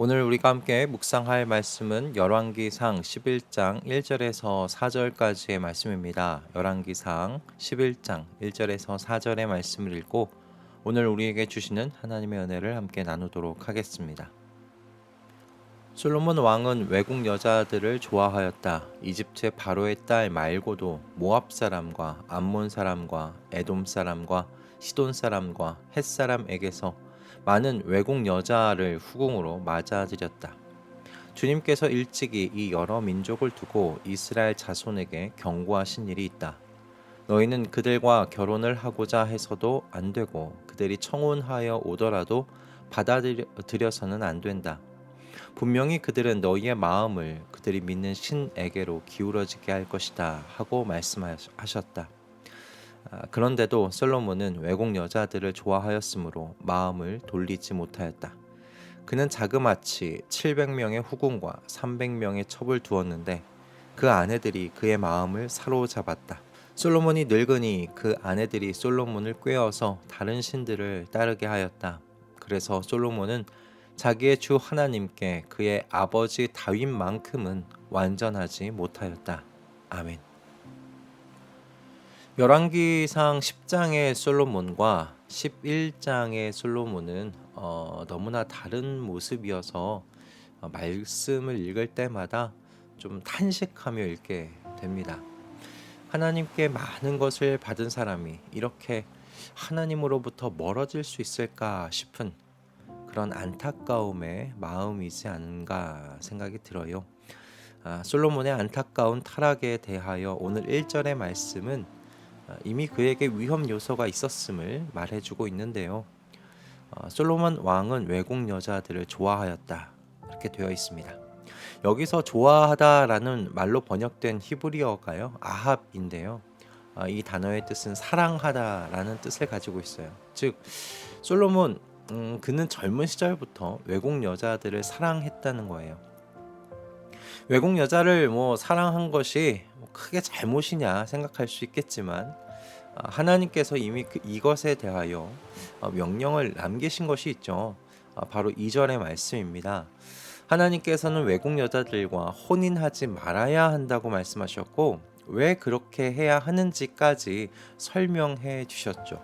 오늘 우리가 함께 묵상할 말씀은 열왕기상 11장 1절에서 4절까지의 말씀입니다. 열왕기상 11장 1절에서 4절의 말씀을 읽고 오늘 우리에게 주시는 하나님의 은혜를 함께 나누도록 하겠습니다. 솔로몬 왕은 외국 여자들을 좋아하였다. 이집트의 바로의 딸 말고도 모압 사람과 암몬 사람과 에돔 사람과 시돈 사람과 헷 사람에게서 많은 외국 여자를 후궁으로 맞아들였다. 주님께서 일찍이 이 여러 민족을 두고 이스라엘 자손에게 경고하신 일이 있다. 너희는 그들과 결혼을 하고자 해서도 안 되고 그들이 청혼하여 오더라도 받아들여서는 안 된다. 분명히 그들은 너희의 마음을 그들이 믿는 신에게로 기울어지게 할 것이다 하고 말씀하셨다. 그런데도 솔로몬은 외국 여자들을 좋아하였으므로 마음을 돌리지 못하였다. 그는 자그마치 700명의 후궁과 300명의 첩을 두었는데 그 아내들이 그의 마음을 사로잡았다. 솔로몬이 늙으니 그 아내들이 솔로몬을 꾀어서 다른 신들을 따르게 하였다. 그래서 솔로몬은 자기의 주 하나님께 그의 아버지 다윗만큼은 완전하지 못하였다. 아멘. 열왕기상 10장의 솔로몬과 11장의 솔로몬은 너무나 다른 모습이어서 말씀을 읽을 때마다 좀 탄식하며 읽게 됩니다. 하나님께 많은 것을 받은 사람이 이렇게 하나님으로부터 멀어질 수 있을까 싶은 그런 안타까움의 마음이지 않은가 생각이 들어요. 솔로몬의 안타까운 타락에 대하여 오늘 1절의 말씀은 이미 그에게 위험 요소가 있었음을 말해주고 있는데요. 솔로몬 왕은 외국 여자들을 좋아하였다 이렇게 되어 있습니다. 여기서 좋아하다라는 말로 번역된 히브리어가요 아합인데요. 이 단어의 뜻은 사랑하다라는 뜻을 가지고 있어요. 즉 솔로몬 그는 젊은 시절부터 외국 여자들을 사랑했다는 거예요. 외국 여자를 사랑한 것이 크게 잘못이냐 생각할 수 있겠지만 하나님께서 이미 이것에 대하여 명령을 남기신 것이 있죠. 바로 2절의 말씀입니다. 하나님께서는 외국 여자들과 혼인하지 말아야 한다고 말씀하셨고 왜 그렇게 해야 하는지까지 설명해 주셨죠.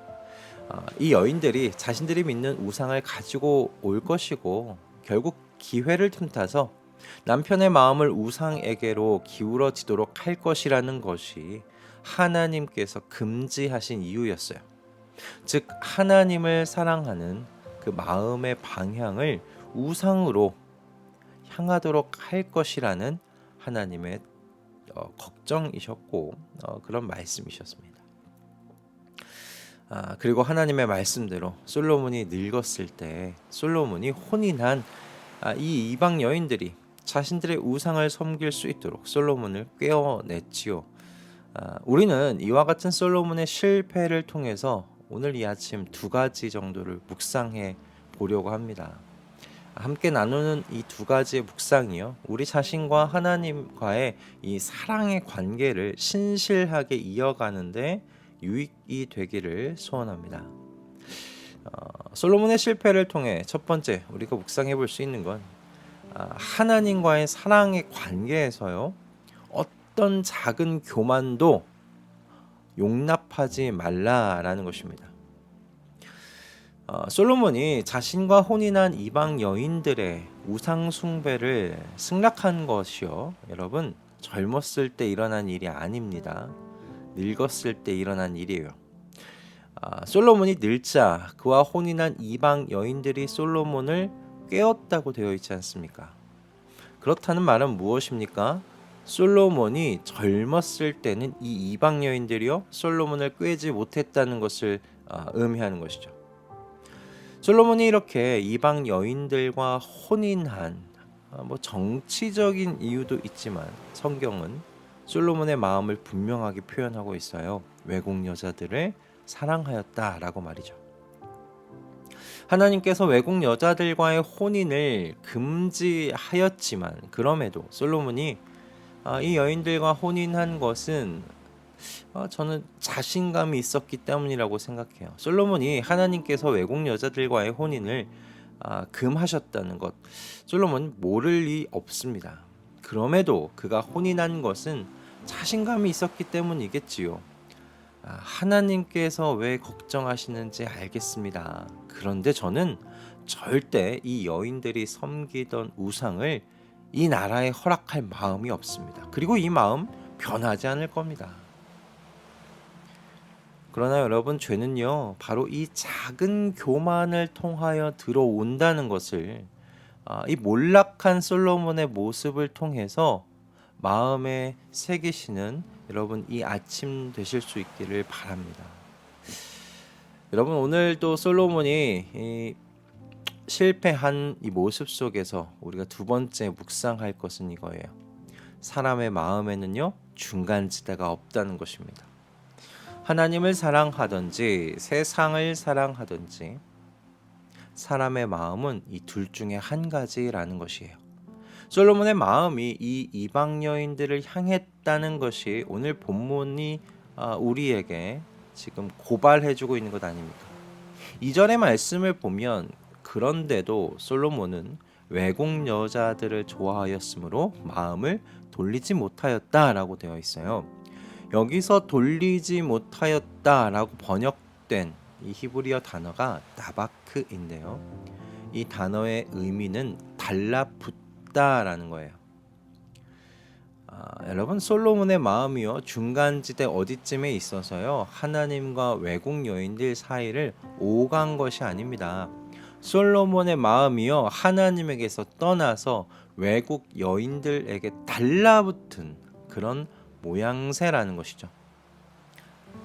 이 여인들이 자신들이 믿는 우상을 가지고 올 것이고 결국 기회를 틈타서 남편의 마음을 우상에게로 기울어지도록 할 것이라는 것이 하나님께서 금지하신 이유였어요. 즉 하나님을 사랑하는 그 마음의 방향을 우상으로 향하도록 할 것이라는 하나님의 걱정이셨고 그런 말씀이셨습니다. 그리고 하나님의 말씀대로 솔로몬이 늙었을 때 솔로몬이 혼인한 이 이방 여인들이 자신들의 우상을 섬길 수 있도록 솔로몬을 꿰어냈지요. 우리는 이와 같은 솔로몬의 실패를 통해서 오늘 이 아침 두 가지 정도를 묵상해 보려고 합니다. 함께 나누는 이 두 가지의 묵상이요, 우리 자신과 하나님과의 이 사랑의 관계를 신실하게 이어가는데 유익이 되기를 소원합니다. 솔로몬의 실패를 통해 첫 번째 우리가 묵상해 볼 수 있는 건 하나님과의 사랑의 관계에서요, 어떤 작은 교만도 용납하지 말라라는 것입니다. 솔로몬이 자신과 혼인한 이방 여인들의 우상 숭배를 승낙한 것이요, 여러분, 젊었을 때 일어난 일이 아닙니다. 늙었을 때 일어난 일이에요. 솔로몬이 늙자 그와 혼인한 이방 여인들이 솔로몬을 꾀었다고 되어 있지 않습니까? 그렇다는 말은 무엇입니까? 솔로몬이 젊었을 때는 이 이방 여인들이요 솔로몬을 꾀지 못했다는 것을 의미하는 것이죠. 솔로몬이 이렇게 이방 여인들과 혼인한 정치적인 이유도 있지만 성경은 솔로몬의 마음을 분명하게 표현하고 있어요. 외국 여자들을 사랑하였다라고 말이죠. 하나님께서 외국 여자들과의 혼인을 금지하였지만 그럼에도 솔로몬이 이 여인들과 혼인한 것은 저는 자신감이 있었기 때문이라고 생각해요. 솔로몬이 하나님께서 외국 여자들과의 혼인을 금하셨다는 것, 솔로몬은 모를 리 없습니다. 그럼에도 그가 혼이 난 것은 자신감이 있었기 때문이겠지요. 하나님께서 왜 걱정하시는지 알겠습니다. 그런데 저는 절대 이 여인들이 섬기던 우상을 이 나라에 허락할 마음이 없습니다. 그리고 이 마음 변하지 않을 겁니다. 그러나 여러분, 죄는요, 바로 이 작은 교만을 통하여 들어온다는 것을 이 몰락한 솔로몬의 모습을 통해서 마음에 새기시는 여러분, 이 아침 되실 수 있기를 바랍니다. 여러분, 오늘도 솔로몬이 이 실패한 이 모습 속에서 우리가 두 번째 묵상할 것은 이거예요. 사람의 마음에는요, 중간지대가 없다는 것입니다. 하나님을 사랑하든지 세상을 사랑하든지 사람의 마음은 이 둘 중에 한 가지라는 것이에요. 솔로몬의 마음이 이 이방 여인들을 향했다는 것이 오늘 본문이 우리에게 지금 고발해주고 있는 것 아닙니까? 2절의 말씀을 보면 그런데도 솔로몬은 외국 여자들을 좋아하였으므로 마음을 돌리지 못하였다라고 되어 있어요. 여기서 돌리지 못하였다라고 번역된 이 히브리어 단어가 나바크인데요. 이 단어의 의미는 달라붙다라는 거예요. 여러분, 솔로몬의 마음이요, 중간지대 어디쯤에 있어서요, 하나님과 외국 여인들 사이를 오간 것이 아닙니다. 솔로몬의 마음이요, 하나님에게서 떠나서 외국 여인들에게 달라붙은 그런 모양새라는 것이죠.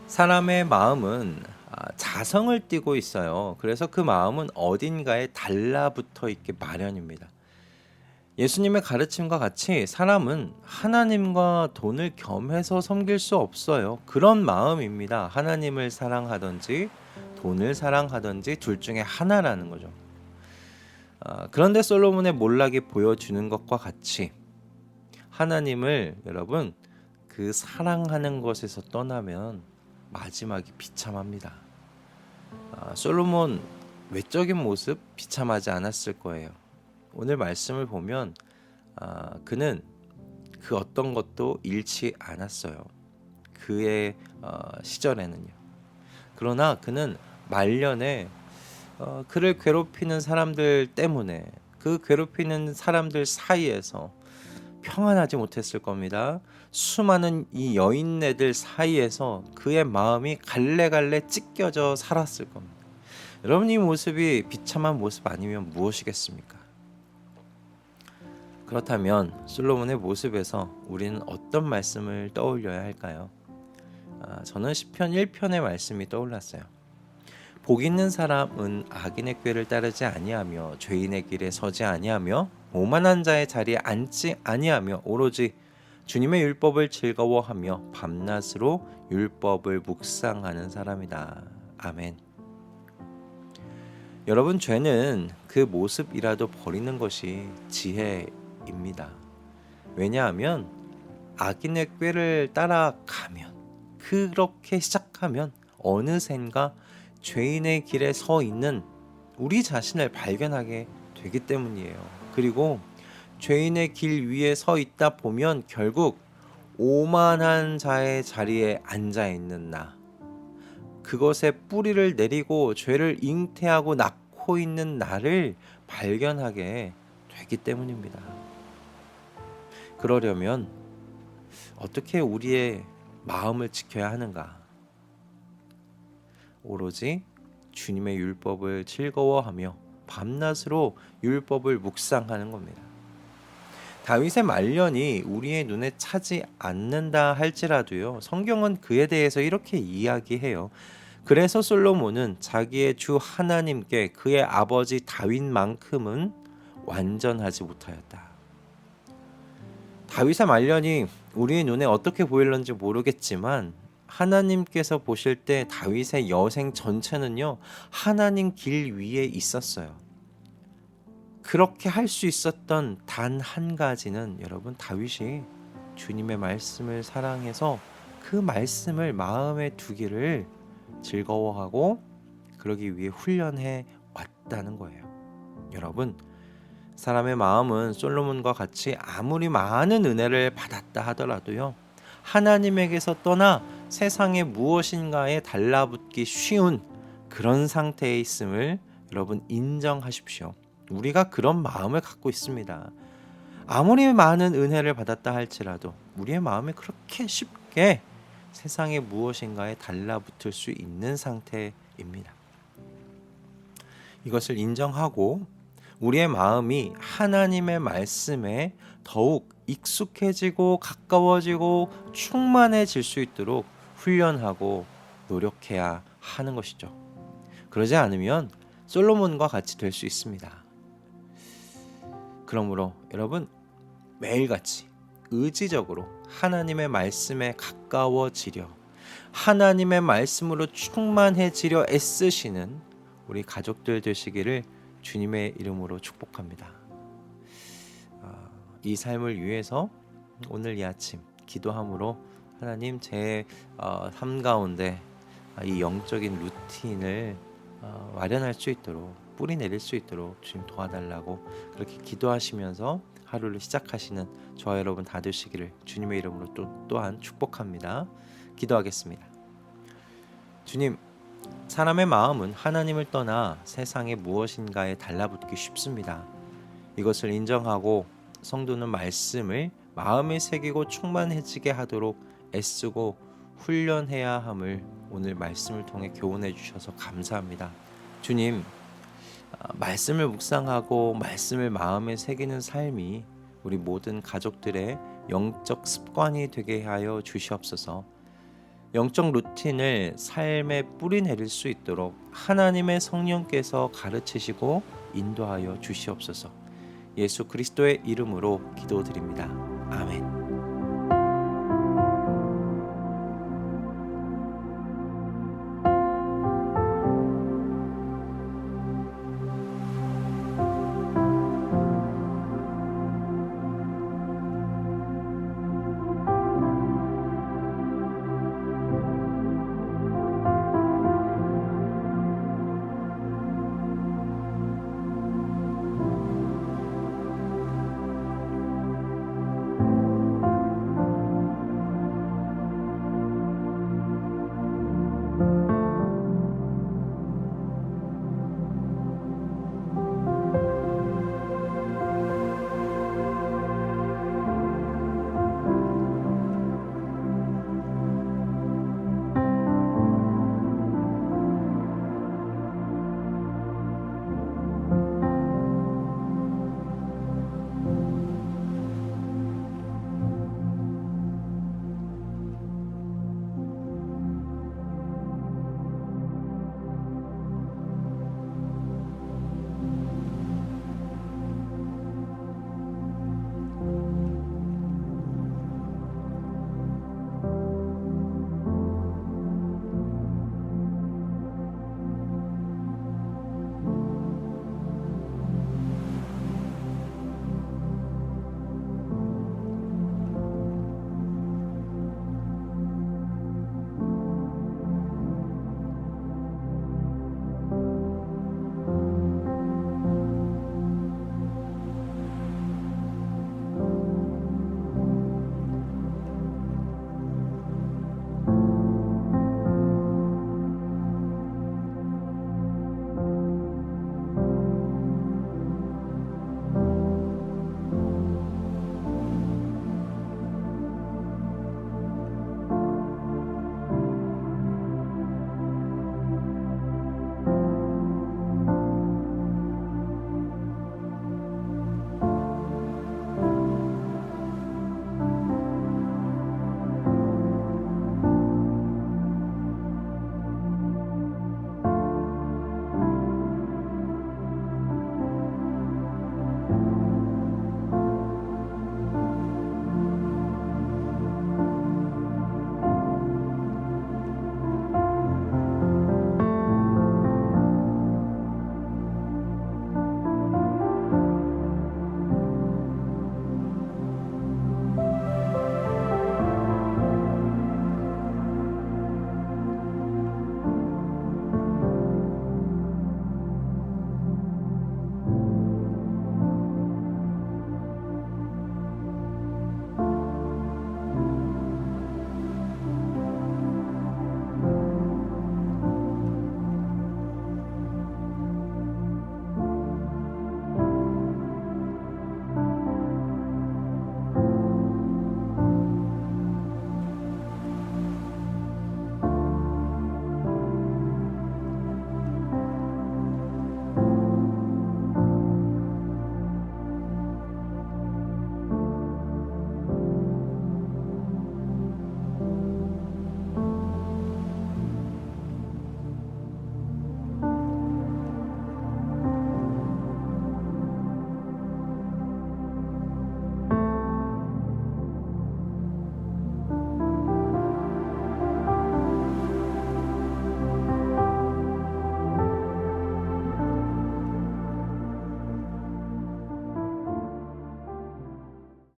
사람의 마음은 자성을 띠고 있어요. 그래서 그 마음은 어딘가에 달라붙어 있기 마련입니다. 예수님의 가르침과 같이 사람은 하나님과 돈을 겸해서 섬길 수 없어요. 그런 마음입니다. 하나님을 사랑하든지 돈을 사랑하든지 둘 중에 하나라는 거죠. 그런데 솔로몬의 몰락이 보여주는 것과 같이 하나님을 여러분, 그 사랑하는 것에서 떠나면 마지막이 비참합니다. 솔로몬 외적인 모습 비참하지 않았을 거예요. 오늘 말씀을 보면 그는 그 어떤 것도 잃지 않았어요. 그의 시절에는요. 그러나 그는 말년에 그를 괴롭히는 사람들 때문에 그 괴롭히는 사람들 사이에서 평안하지 못했을 겁니다. 수많은 이 여인네들 사이에서 그의 마음이 갈래갈래 찢겨져 살았을 겁니다. 여러분, 이 모습이 비참한 모습 아니면 무엇이겠습니까? 그렇다면 솔로몬의 모습에서 우리는 어떤 말씀을 떠올려야 할까요? 저는 시편 1편의 말씀이 떠올랐어요. 복 있는 사람은 악인의 꾀를 따르지 아니하며 죄인의 길에 서지 아니하며 오만한 자의 자리에 앉지 아니하며 오로지 주님의 율법을 즐거워하며 밤낮으로 율법을 묵상하는 사람이다. 아멘. 여러분, 죄는 그 모습이라도 버리는 것이 지혜입니다. 왜냐하면 악인의 꾀를 따라가면, 그렇게 시작하면 어느샌가 죄인의 길에 서 있는 우리 자신을 발견하게 되기 때문이에요. 그리고 죄인의 길 위에 서 있다 보면 결국 오만한 자의 자리에 앉아 있는 나, 그것에 뿌리를 내리고 죄를 잉태하고 낳고 있는 나를 발견하게 되기 때문입니다. 그러려면 어떻게 우리의 마음을 지켜야 하는가? 오로지 주님의 율법을 즐거워하며 밤낮으로 율법을 묵상하는 겁니다. 다윗의 말년이 우리의 눈에 차지 않는다 할지라도요, 성경은 그에 대해서 이렇게 이야기해요. 그래서 솔로몬은 자기의 주 하나님께 그의 아버지 다윗만큼은 완전하지 못하였다. 다윗의 말년이 우리의 눈에 어떻게 보일는지 모르겠지만 하나님께서 보실 때 다윗의 여생 전체는요, 하나님 길 위에 있었어요. 그렇게 할 수 있었던 단 한 가지는 여러분, 다윗이 주님의 말씀을 사랑해서 그 말씀을 마음에 두기를 즐거워하고 그러기 위해 훈련해 왔다는 거예요. 여러분, 사람의 마음은 솔로몬과 같이 아무리 많은 은혜를 받았다 하더라도요, 하나님에게서 떠나 세상의 무엇인가에 달라붙기 쉬운 그런 상태에 있음을 여러분 인정하십시오. 우리가 그런 마음을 갖고 있습니다. 아무리 많은 은혜를 받았다 할지라도 우리의 마음이 그렇게 쉽게 세상의 무엇인가에 달라붙을 수 있는 상태입니다. 이것을 인정하고 우리의 마음이 하나님의 말씀에 더욱 익숙해지고 가까워지고 충만해질 수 있도록 훈련하고 노력해야 하는 것이죠. 그러지 않으면 솔로몬과 같이 될 수 있습니다. 그러므로 여러분, 매일같이 의지적으로 하나님의 말씀에 가까워지려, 하나님의 말씀으로 충만해지려 애쓰시는 우리 가족들 되시기를 주님의 이름으로 축복합니다. 이 삶을 위해서 오늘 이 아침 기도함으로 하나님, 제 삶 가운데 이 영적인 루틴을 마련할 수 있도록, 뿌리 내릴 수 있도록 주님 도와달라고 그렇게 기도하시면서 하루를 시작하시는 저와 여러분 다 되시기를 주님의 이름으로 또한 축복합니다. 기도하겠습니다. 주님, 사람의 마음은 하나님을 떠나 세상의 무엇인가에 달라붙기 쉽습니다. 이것을 인정하고 성도는 말씀을 마음에 새기고 충만해지게 하도록 애쓰고 훈련해야 함을 오늘 말씀을 통해 교훈해 주셔서 감사합니다. 주님, 말씀을 묵상하고 말씀을 마음에 새기는 삶이 우리 모든 가족들의 영적 습관이 되게 하여 주시옵소서. 영적 루틴을 삶에 뿌리 내릴 수 있도록 하나님의 성령께서 가르치시고 인도하여 주시옵소서. 예수 그리스도의 이름으로 기도드립니다. 아멘.